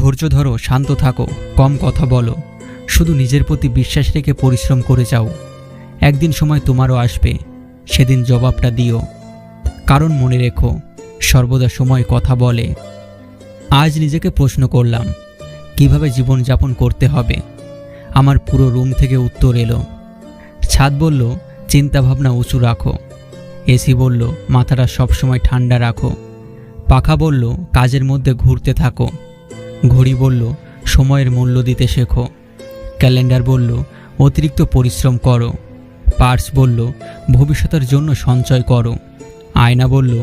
ধৈর্য ধরো, শান্ত থাকো, কম কথা বলো, শুধু নিজের প্রতি বিশ্বাস রেখে পরিশ্রম করে যাও। একদিন সময় তোমারও আসবে, সেদিন জবাবটা দিও। কারণ মনে রেখো, সর্বদা সময় কথা বলে। আজ নিজেকে প্রশ্ন করলাম, কিভাবে জীবনযাপন করতে হবে। আমার পুরো রুম থেকে উত্তর এলো। ছাদ বলল, চিন্তাভাবনা উঁচু রাখো। এসি বলল, মাথাটা সবসময় ঠান্ডা রাখো। পাখা বলল, কাজের মধ্যে ঘুরতে থাকো। ঘড়ি বলল, সময়ের মূল্য দিতে শেখো। ক্যালেন্ডার বলল, অতিরিক্ত পরিশ্রম করো। পার্স বলল, ভবিষ্যতের জন্য সঞ্চয় করো। আয়না বলল,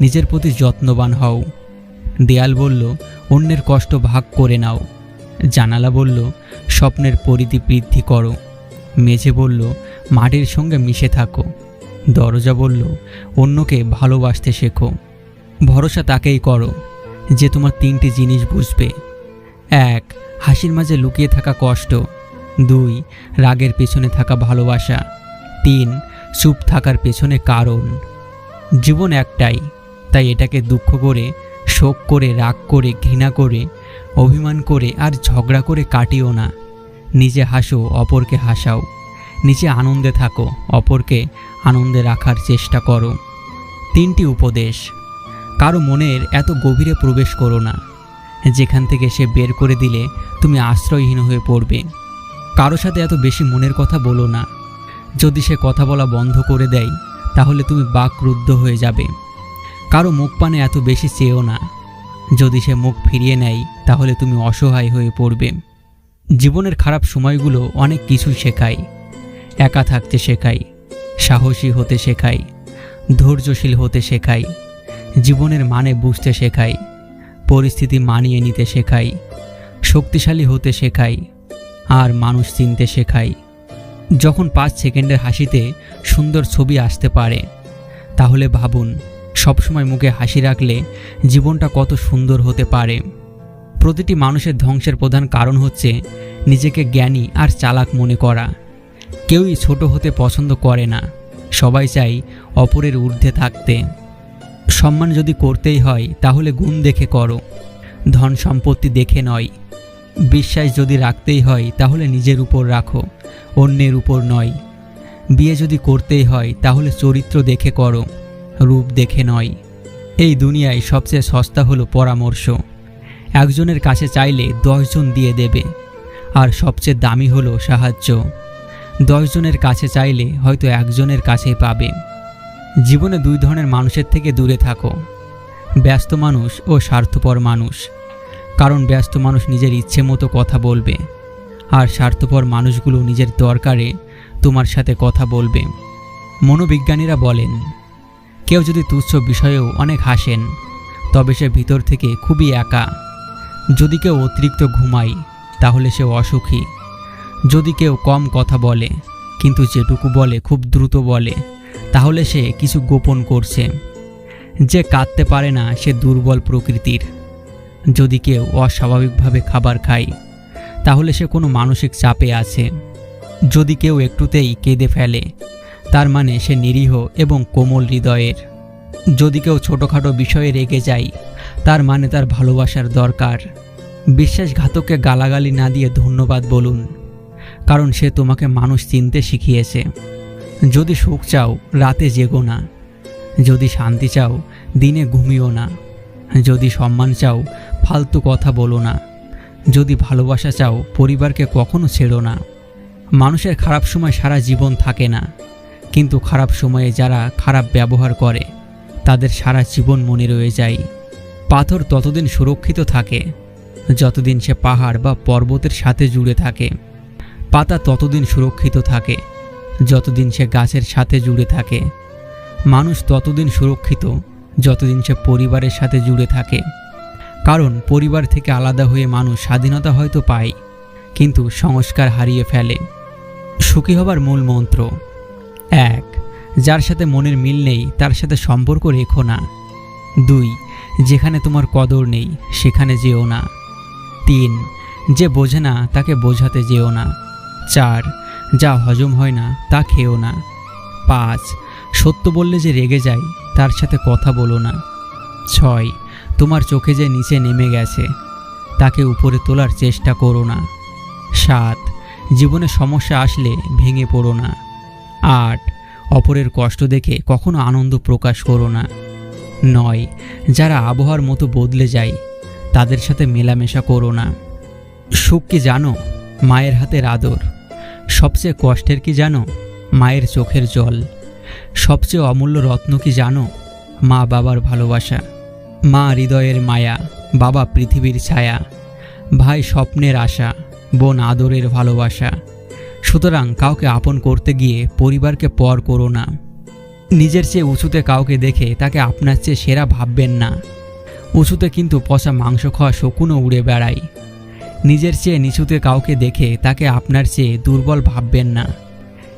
নিজের প্রতি যত্নবান হও। দেয়াল বলল, অন্যের কষ্ট ভাগ করে নাও। জানালা বলল, স্বপ্নের পরিধি বৃদ্ধি করো। মেঝে বলল, মাটির সঙ্গে মিশে থাকো। দরজা বলল, অন্যকে ভালোবাসতে শেখো। ভরসা তাকেই করো যে তোমার 3টি জিনিস বুঝবে। 1. হাসির মাঝে লুকিয়ে থাকা কষ্ট। 2. রাগের পেছনে থাকা ভালোবাসা। 3. চুপ থাকার পেছনে কারণ। জীবন একটাই, তাই এটাকে দুঃখ করে, শোক করে, রাগ করে, ঘৃণা করে, অভিমান করে আর ঝগড়া করে কাটিও না। নিজে হাসো, অপরকে হাসাও। নিজে আনন্দে থাকো, অপরকে আনন্দে রাখার চেষ্টা করো। 3টি উপদেশ। কারো মনের এত গভীরে প্রবেশ করো না, যেখান থেকে সে বের করে দিলে তুমি আশ্রয়হীন হয়ে পড়বে। কারো সাথে এত বেশি মনের কথা বলো না, যদি সে কথা বলা বন্ধ করে দেয় তাহলে তুমি বাকরুদ্ধ হয়ে যাবে। কারো মুখ পানে এত বেশি চেয়েও না, যদি সে মুখ ফিরিয়ে নেয় তাহলে তুমি অসহায় হয়ে পড়বে। জীবনের খারাপ সময়গুলো অনেক কিছু শেখায়। একা থাকতে শেখায়, সাহসী হতে শেখায়, ধৈর্যশীল হতে শেখায়, জীবনের মানে বুঝতে শেখায়, পরিস্থিতি মানিয়ে নিতে শেখায়, শক্তিশালী হতে শেখায়, আর মানুষ চিনতে শেখায়। যখন 5 সেকেন্ডের হাসিতে সুন্দর ছবি আসতে পারে, তাহলে ভাবুন সবসময় মুখে হাসি রাখলে জীবনটা কত সুন্দর হতে পারে। প্রতিটি মানুষের ধ্বংসের প্রধান কারণ হচ্ছে নিজেকে জ্ঞানী আর চালাক মনে করা। কেউই ছোট হতে পছন্দ করে না, সবাই চাই অপরের ঊর্ধ্বে থাকতে। সম্মান যদি করতেই হয় তাহলে গুণ দেখে করো, ধন সম্পত্তি দেখে নয়। বিশ্বাস যদি রাখতেই হয় তাহলে নিজের উপর রাখো, অন্যের উপর নয়। বিয়ে যদি করতেই হয় তাহলে চরিত্র দেখে করো, রূপ দেখে নয়। এই দুনিয়ায় সবচেয়ে সস্তা হলো পরামর্শ। একজনের কাছে চাইলে 10 জন দিয়ে দেবে, আর সবচেয়ে দামি হলো সাহায্য। 10 জনের কাছে চাইলে হয়তো একজনের কাছেই পাবে। জীবনে 2 ধরনের মানুষের থেকে দূরে থাকো, ব্যস্ত মানুষ ও স্বার্থপর মানুষ। কারণ ব্যস্ত মানুষ নিজের ইচ্ছে মতো কথা বলবে, আর স্বার্থপর মানুষগুলো নিজের দরকারে তোমার সাথে কথা বলবে। মনোবিজ্ঞানীরা বলেন, কেউ যদি তুচ্ছ বিষয়েও অনেক হাসেন তবে সে ভিতর থেকে খুবই একা। যদি কেউ অতিরিক্ত ঘুমায় তাহলে সে অসুখী। যদি কেউ কম কথা বলে কিন্তু যেটুকু বলে খুব দ্রুত বলে, তাহলে সে কিছু গোপন করছে। যে কাঁদতে পারে না সে দুর্বল প্রকৃতির। যদি কেউ অস্বাভাবিকভাবে খাবার খায় তাহলে সে কোনো মানসিক চাপে আছে। যদি কেউ একটুতেই কেঁদে ফেলে তার মানে সে নিরীহ এবং কোমল হৃদয়ের। যদি কেউ ছোটোখাটো বিষয়ে রেগে যায় তার মানে তার ভালোবাসার দরকার। বিশ্বাসঘাতককে গালাগালি না দিয়ে ধন্যবাদ বলুন, কারণ সে তোমাকে মানুষ চিনতে শিখিয়েছে। যদি সুখ চাও রাতে জেগো না, যদি শান্তি চাও দিনে ঘুমিও না, যদি সম্মান চাও ফালতু কথা বলো না, যদি ভালোবাসা চাও পরিবারকে কখনো ছেড়ো না। মানুষের খারাপ সময় সারা জীবন থাকে না, কিন্তু খারাপ সময়ে যারা খারাপ ব্যবহার করে তাদের সারা জীবন মনে রয়ে যায়। পাথর ততদিন সুরক্ষিত থাকে যতদিন সে পাহাড় বা পর্বতের সাথে জুড়ে থাকে। পাতা ততদিন সুরক্ষিত থাকে যতদিন সে গাছের সাথে জুড়ে থাকে। মানুষ ততদিন সুরক্ষিত যতদিন সে পরিবারের সাথে জুড়ে থাকে। কারণ পরিবার থেকে আলাদা হয়ে মানুষ স্বাধীনতা হয়তো পায়, কিন্তু সংস্কার হারিয়ে ফেলে। সুখী হবার মূল মন্ত্র: 1. যার সাথে মনের মিল নেই তার সাথে সম্পর্ক রেখো না। 2. যেখানে তোমার কদর নেই সেখানে যেও না। 3. যে বোঝে না তাকে বোঝাতে যেও না। 4. যা হজম হয় না তা খেও না। 5. সত্য বললে যে রেগে যায় তার সাথে কথা বলো না। 6. তোমার চোখে যে নিচে নেমে গেছে তাকে উপরে তোলার চেষ্টা করো না। 7. জীবনে সমস্যা আসলে ভেঙে পড়ো না। 8. অপরের কষ্ট দেখে কখনো আনন্দ প্রকাশ করো না। 9. যারা আবহাওয়ার মতো বদলে যায় তাদের সাথে মেলামেশা করো না। সুখ কি জানো? মায়ের হাতের আদর। সবচেয়ে কষ্টের কি জানো? মায়ের চোখের জল। সবচেয়ে অমূল্য রত্ন কি জানো? মা বাবার ভালোবাসা। মা হৃদয়ের মায়া, বাবা পৃথিবীর ছায়া, ভাই স্বপ্নের আশা, বোন আদরের ভালোবাসা। সুতরাং কাউকে আপন করতে গিয়ে পরিবারকে পর করো না। নিজের চেয়ে উঁচুতে কাউকে দেখে তাকে আপনার চেয়ে সেরা ভাববেন না। উঁচুতে কিন্তু পচা মাংস খাওয়া শকুনও উড়ে বেড়ায়। নিজের চেয়ে নিচুতে কাউকে দেখে তাকে আপনার চেয়ে দুর্বল ভাববেন না।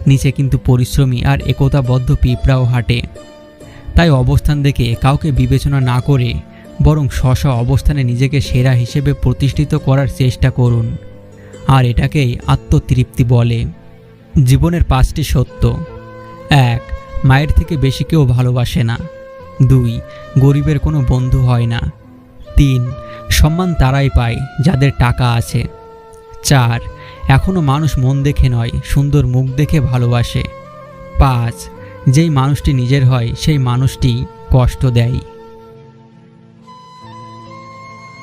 নিচে কিন্তু পরিশ্রমী আর একতাবদ্ধ পিঁপড়াও হাঁটে। তাই অবস্থান দেখে কাউকে বিবেচনা না করে বরং স্ব অবস্থানে নিজেকে সেরা হিসেবে প্রতিষ্ঠিত করার চেষ্টা করুন। আর এটাকেই আত্মতৃপ্তি বলে। জীবনের 5টি সত্য। 1. মায়ের থেকে বেশি কেউ ভালোবাসে না। 2. গরিবের কোনো বন্ধু হয় না। 3. সম্মান তারাই পায় যাদের টাকা আছে। 4. এখনও মানুষ মন দেখে নয়, সুন্দর মুখ দেখে ভালোবাসে। 5. যেই মানুষটি নিজের হয় সেই মানুষটি কষ্ট দেয়।